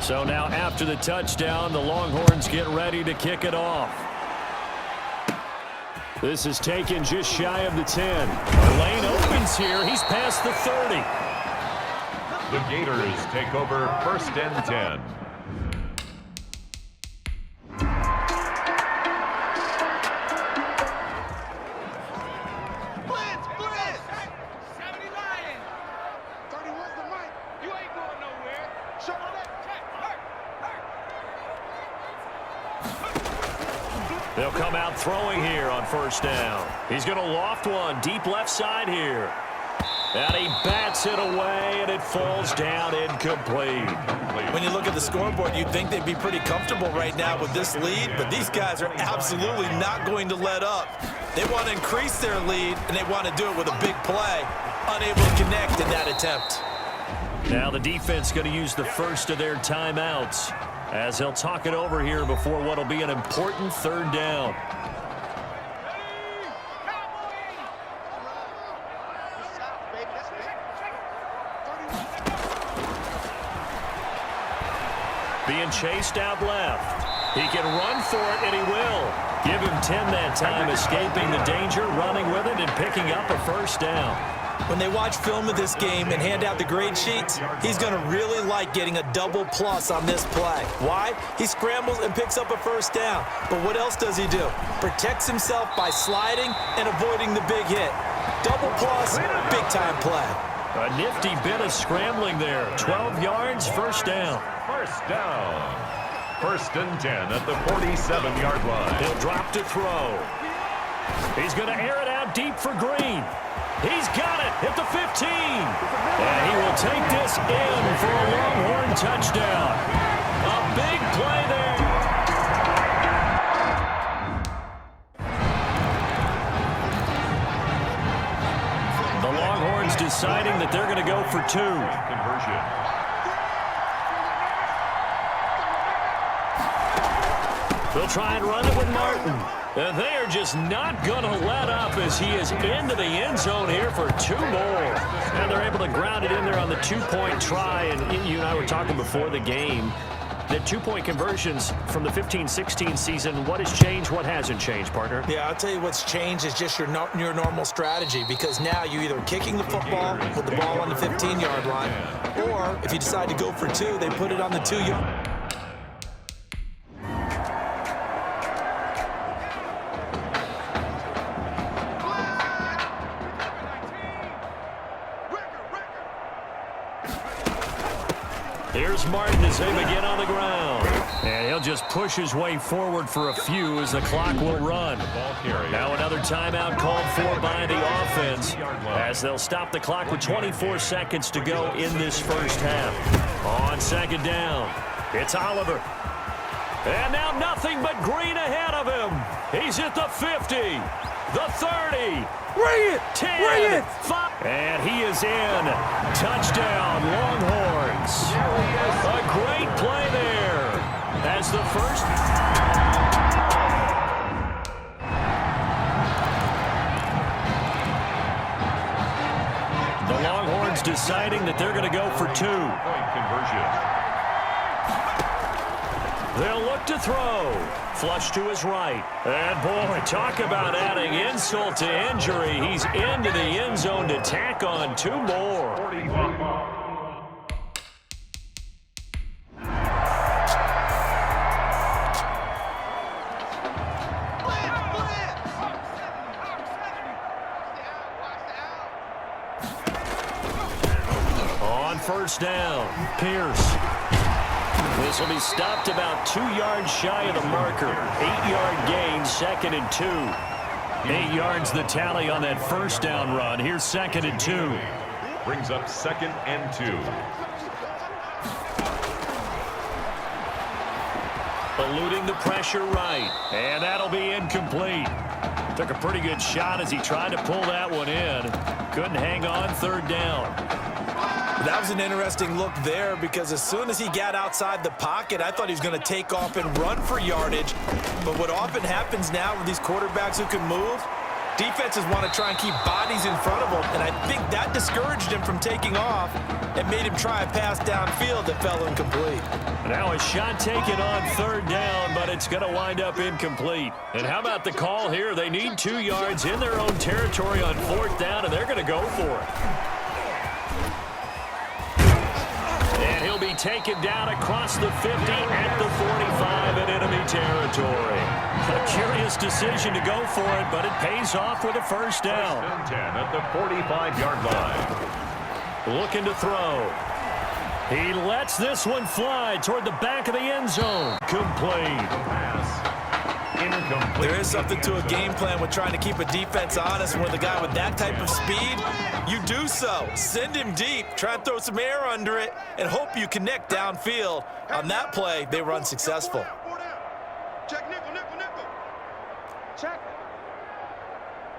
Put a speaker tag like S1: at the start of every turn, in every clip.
S1: So now after the touchdown, the Longhorns get ready to kick it off. This is taken just shy of the 10. The lane opens here. He's past the 30.
S2: The Gators take over 1st and 10.
S1: They'll come out throwing here on 1st down. He's going to loft one deep left side here. And he bats it away, and it falls down incomplete.
S3: When you look at the scoreboard, you'd think they'd be pretty comfortable right now with this lead, but these guys are absolutely not going to let up. They want to increase their lead, and they want to do it with a big play. Unable to connect in that attempt.
S1: Now the defense going to use the first of their timeouts as they'll talk it over here before what will be an important 3rd down. Being chased out left. He can run for it, and he will. Give him 10 that time, escaping the danger, running with it, and picking up a 1st down.
S3: When they watch film of this game and hand out the grade sheets, he's going to really like getting a double plus on this play. Why? He scrambles and picks up a 1st down. But what else does he do? Protects himself by sliding and avoiding the big hit. Double plus, big-time play.
S1: A nifty bit of scrambling there. 12 yards, 1st down.
S2: 1st down. 1st and 10 at the 47-yard line.
S1: He'll drop to throw. He's going to air it out deep for Green. He's got it at the 15. And he will take this in for a Longhorn touchdown. A big play there. The Longhorns deciding that they're going to go for 2.
S2: Conversion.
S1: They'll try and run it with Martin. And they are just not going to let up as he is into the end zone here for 2 more. And they're able to ground it in there on the 2-point try. And you and I were talking before the game that 2-point conversions from the 15-16 season, what has changed, what hasn't changed, partner?
S3: Yeah, I'll tell you what's changed is just your normal strategy, because now you're either kicking the football with the ball on the 15-yard line, or if you decide to go for 2, they put it on the 2-yard.
S1: Here's Martin as they begin on the ground. And he'll just push his way forward for a few as the clock will run. Now another timeout called for by the offense as they'll stop the clock with 24 seconds to go in this 1st half. On 2nd down, it's Oliver. And now nothing but Green ahead of him. He's at the 50, the 30.
S3: Bring it!
S1: 10,
S3: Bring it!
S1: 5, and he is in. Touchdown, Longhorns. A great play there. As the first. The Longhorns deciding that they're going to go for 2.
S2: Point conversion.
S1: They'll look to throw. Flush to his right. And, boy, talk about adding insult to injury. He's into the end zone to tack on 2 more. On 1st down, Pierce. This will be stopped about 2 yards shy of the marker. 8-yard gain, 2nd and 2. 8 yards the tally on that 1st down run. Here's 2nd and 2.
S2: Brings up 2nd and 2.
S1: Eluding the pressure right. And that'll be incomplete. Took a pretty good shot as he tried to pull that one in. Couldn't hang on 3rd down.
S3: That was an interesting look there, because as soon as he got outside the pocket, I thought he was going to take off and run for yardage. But what often happens now with these quarterbacks who can move, defenses want to try and keep bodies in front of them, and I think that discouraged him from taking off and made him try a pass downfield that fell incomplete.
S1: Now a shot taken on third down, but it's going to wind up incomplete. And how about the call here? They need 2 yards in their own territory on fourth down, and they're going to go for it. And he'll be taken down across the 50 at the 45 in enemy territory. A curious decision to go for it, but it pays off with a first down.
S2: First and 10 at the 45-yard line.
S1: Looking to throw. He lets this one fly toward the back of the end zone. Complete.
S2: Pass. Incomplete.
S3: There is something to a game plan with trying to keep a defense honest. When the guy with that type of speed, you do so. Send him deep. Try and throw some air under it and hope you connect downfield. On that play, they were unsuccessful.
S4: Check nickel, nickel, nickel. Check.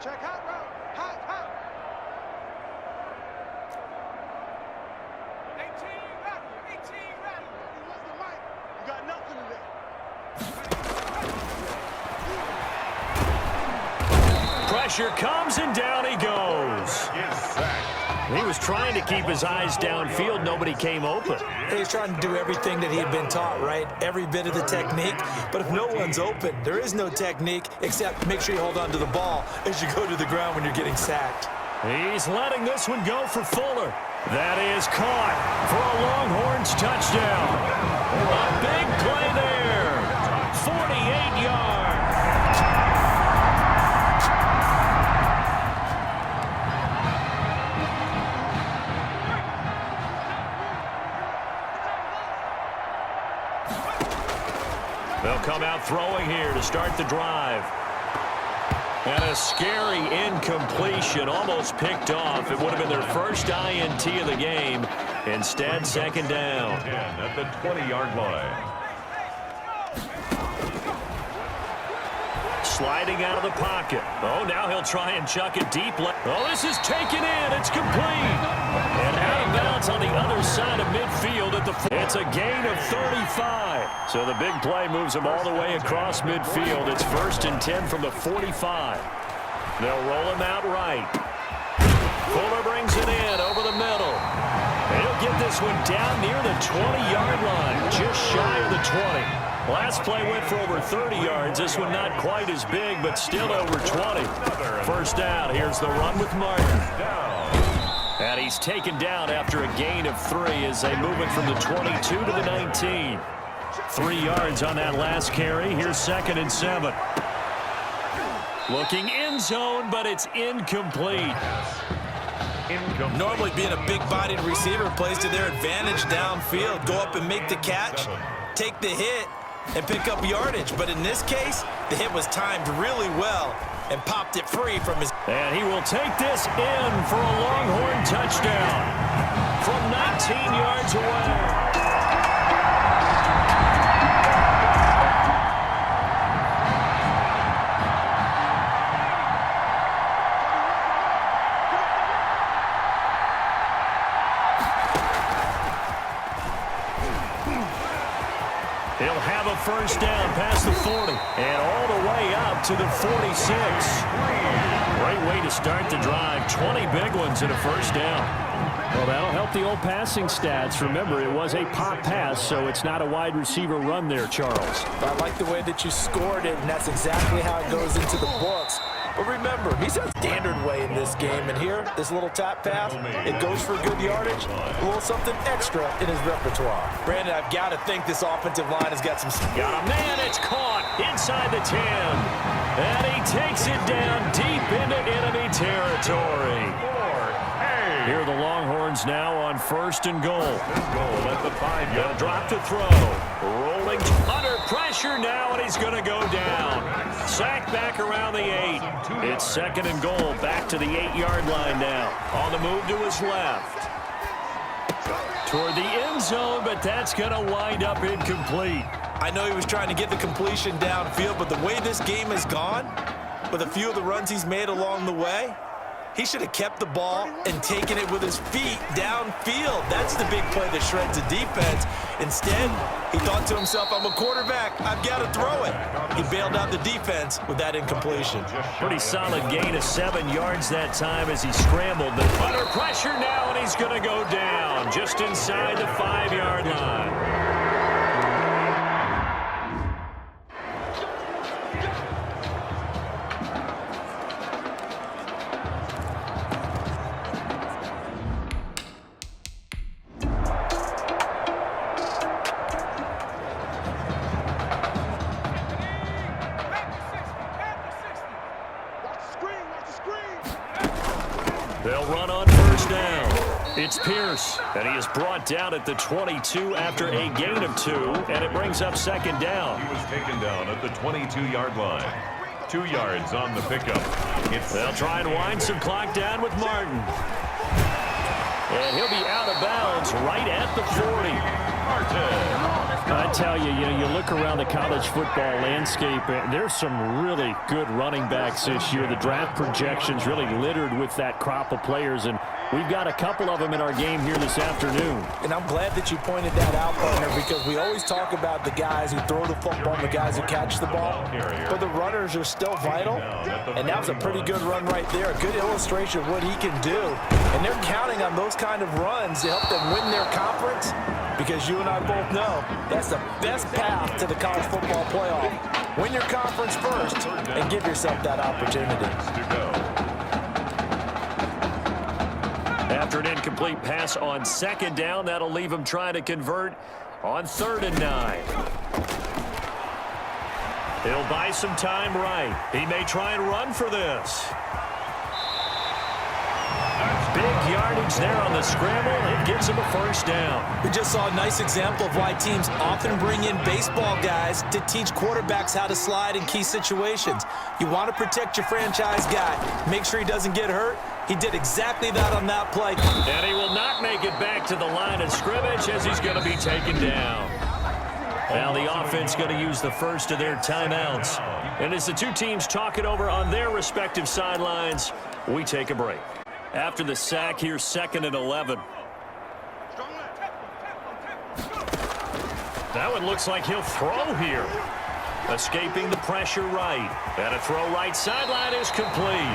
S4: Check hot route. Hot, hot. 18 ready. 18 ready. What's the mic? You got nothing in there.
S1: Pressure comes and down he goes.
S2: Is sacked.
S1: He was trying to keep his eyes downfield. Nobody came open.
S3: He's trying to do everything that he had been taught, right? Every bit of the technique. But if no one's open, there is no technique except make sure you hold on to the ball as you go to the ground when you're getting sacked.
S1: He's letting this one go for Fuller. That is caught for a Longhorns touchdown. A big play there. 48 yards. They'll come out throwing here to start the drive. And a scary incompletion, almost picked off. It would have been their first INT of the game. Instead, second down.
S2: 10 at the 20-yard line.
S1: Sliding out of the pocket. Oh, now he'll try and chuck it deep. Oh, this is taken in. It's complete. And out of bounds on the other side of midfield at the. It's a gain of 35. So the big play moves him all the way across midfield. It's first and 10 from the 45. They'll roll him out right. Fuller brings it in over the middle. He'll get this one down near the 20-yard line, just shy of the 20. Last play went for over 30 yards. This one not quite as big, but still over 20. First down. Here's the run with Martin. And he's taken down after a gain of 3 as they move it from the 22 to the 19. 3 yards on that last carry. Here's second and 7. Looking end zone, but it's incomplete.
S3: Normally being a big-bodied receiver plays to their advantage downfield. Go up and make the catch, take the hit, and pick up yardage. But in this case, the hit was timed really well and popped it free from his.
S1: And he will take this in for a Longhorn touchdown from 19 yards away. He'll have a first down past the 40 and all the way up to the 46. Great way to start the drive. 20 big ones in a first down. Well, that'll help the old passing stats. Remember, it was a pop pass, so it's not a wide receiver run there, Charles.
S3: I like the way that you scored it, and that's exactly how it goes into the books. But remember, he's a standard way in this game. And here, this little tap pass, it goes for good yardage, a little something extra in his repertoire. Brandon, I've got to think this offensive line has got some.
S1: Got a man, it's caught inside the 10. And he takes it down deep into enemy territory. Here are the Longhorns now on first and goal.
S2: Goal at the 5-yard.
S1: Drop to throw. Rolling under pressure now, and he's going to go down. Sacked back around the 8. It's second and goal. Back to the 8-yard line now. On the move to his left. Toward the end zone, but that's going to wind up incomplete.
S3: I know he was trying to get the completion downfield, but the way this game has gone, with a few of the runs he's made along the way, he should have kept the ball and taken it with his feet downfield. That's the big play that shreds the defense. Instead, he thought to himself, I'm a quarterback. I've got to throw it. He bailed out the defense with that incompletion.
S1: Pretty solid gain of 7 yards that time as he scrambled. But under pressure now, and he's going to go down just inside the 5-yard line. They'll run on first down. It's Pierce, and he is brought down at the 22 after a gain of 2, and it brings up second down.
S2: He was taken down at the 22-yard line. 2 yards on the pickup.
S1: They'll try and wind some clock down with Martin. And he'll be out of bounds right at the 40. I tell you, you look around the college football landscape, there's some really good running backs this year. The draft projections really littered with that crop of players, and we've got a couple of them in our game here this afternoon.
S3: And I'm glad that you pointed that out, partner, because we always talk about the guys who throw the football and the guys who catch the ball. But the runners are still vital, and that was a pretty good run right there. A good illustration of what he can do. And they're counting on those kind of runs to help them win their conference, because you and I both know that's the best path to the college football playoff. Win your conference first and give yourself that opportunity.
S1: After an incomplete pass on second down, that'll leave him trying to convert on 3rd and 9. He'll buy some time right. He may try and run for this. Big yardage there on the scramble. It gets him a first down.
S3: We just saw a nice example of why teams often bring in baseball guys to teach quarterbacks how to slide in key situations. You want to protect your franchise guy. Make sure he doesn't get hurt. He did exactly that on that play.
S1: And he will not make it back to the line of scrimmage as he's going to be taken down. Now the offense going to use the first of their timeouts. And as the two teams talk it over on their respective sidelines, we take a break. After the sack, here's 2nd and 11. That one looks like he'll throw here. Escaping the pressure right. And a throw right sideline is complete.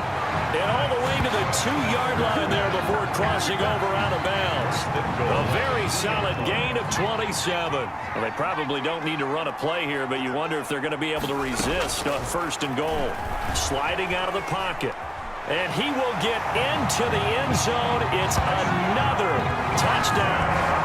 S1: And all the way to the 2-yard line there before crossing over out of bounds. A very solid gain of 27. Well, they probably don't need to run a play here, but you wonder if they're going to be able to resist on 1st and goal. Sliding out of the pocket. And he will get into the end zone. It's another touchdown.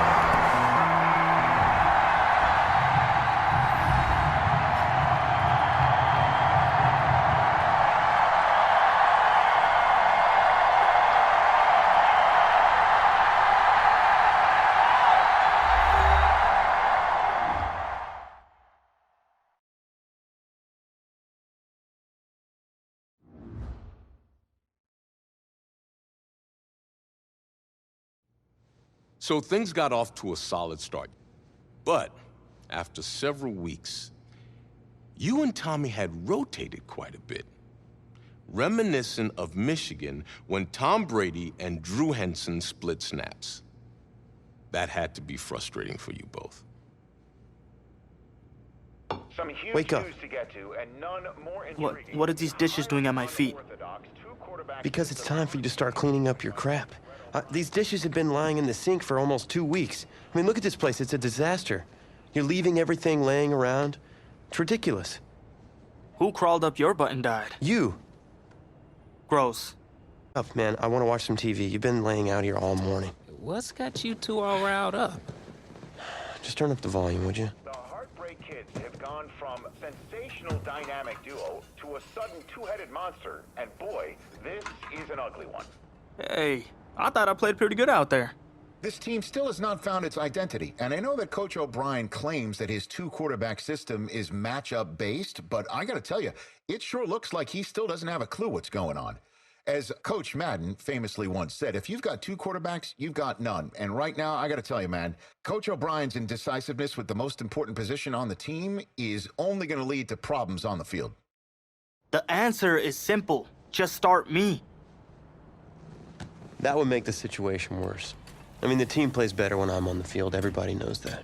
S5: So things got off to a solid start. But after several weeks, you and Tommy had rotated quite a bit. Reminiscent of Michigan when Tom Brady and Drew Henson split snaps. That had to be frustrating for you both.
S6: Some huge
S7: Wake up.
S6: news to get to, and none more intriguing.
S7: What are these dishes doing at my feet?
S8: Because it's time for you to start cleaning up your crap. These dishes have been lying in the sink for almost 2 weeks. I mean, look at this place. It's a disaster. You're leaving everything laying around. It's ridiculous.
S7: Who crawled up your butt and died?
S8: You.
S7: Gross.
S8: Oh, man, I want to watch some TV. You've been laying out here all morning.
S9: What's got you two all riled up?
S8: Just turn up the volume, would you?
S6: The Heartbreak Kids have gone from sensational dynamic duo to a sudden two-headed monster. And boy, this is an ugly one.
S7: Hey, I thought I played pretty good out there.
S10: This team still has not found its identity, and I know that Coach O'Brien claims that his two-quarterback system is matchup-based, but I gotta tell you, it sure looks like he still doesn't have a clue what's going on. As Coach Madden famously once said, if you've got two quarterbacks, you've got none. And right now, I gotta tell you, man, Coach O'Brien's indecisiveness with the most important position on the team is only gonna lead to problems on the field.
S7: The answer is simple. Just start me.
S8: That would make the situation worse. I mean, the team plays better when I'm on the field. Everybody knows that.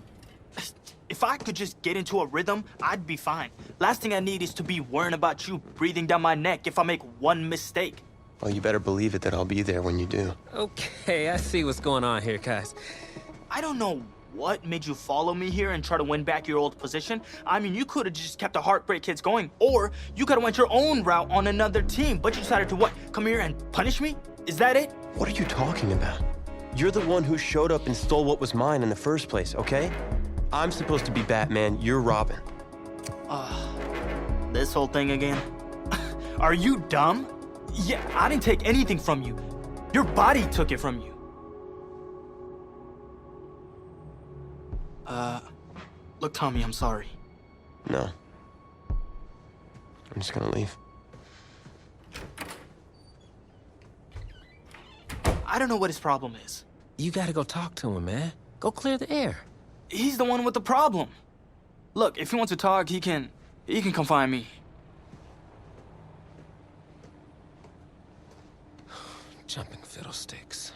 S7: If I could just get into a rhythm, I'd be fine. Last thing I need is to be worrying about you breathing down my neck if I make one mistake.
S8: Well, you better believe it that I'll be there when you do.
S9: Okay, I see what's going on here, guys.
S7: I don't know what made you follow me here and try to win back your old position. I mean, you could have just kept the Heartbreak Kids going, or you could have went your own route on another team, but you decided to what? Come here and punish me? Is that it?
S8: What are you talking about? You're the one who showed up and stole what was mine in the first place, okay? I'm supposed to be Batman, you're Robin.
S7: This whole thing again? Are you dumb? Yeah, I didn't take anything from you. Your body took it from you. Look, Tommy, I'm sorry.
S8: No. I'm just gonna leave.
S7: I don't know what his problem is.
S9: You gotta go talk to him, man. Go clear the air.
S7: He's the one with the problem. Look, if he wants to talk, he can come find me.
S9: Jumping fiddlesticks.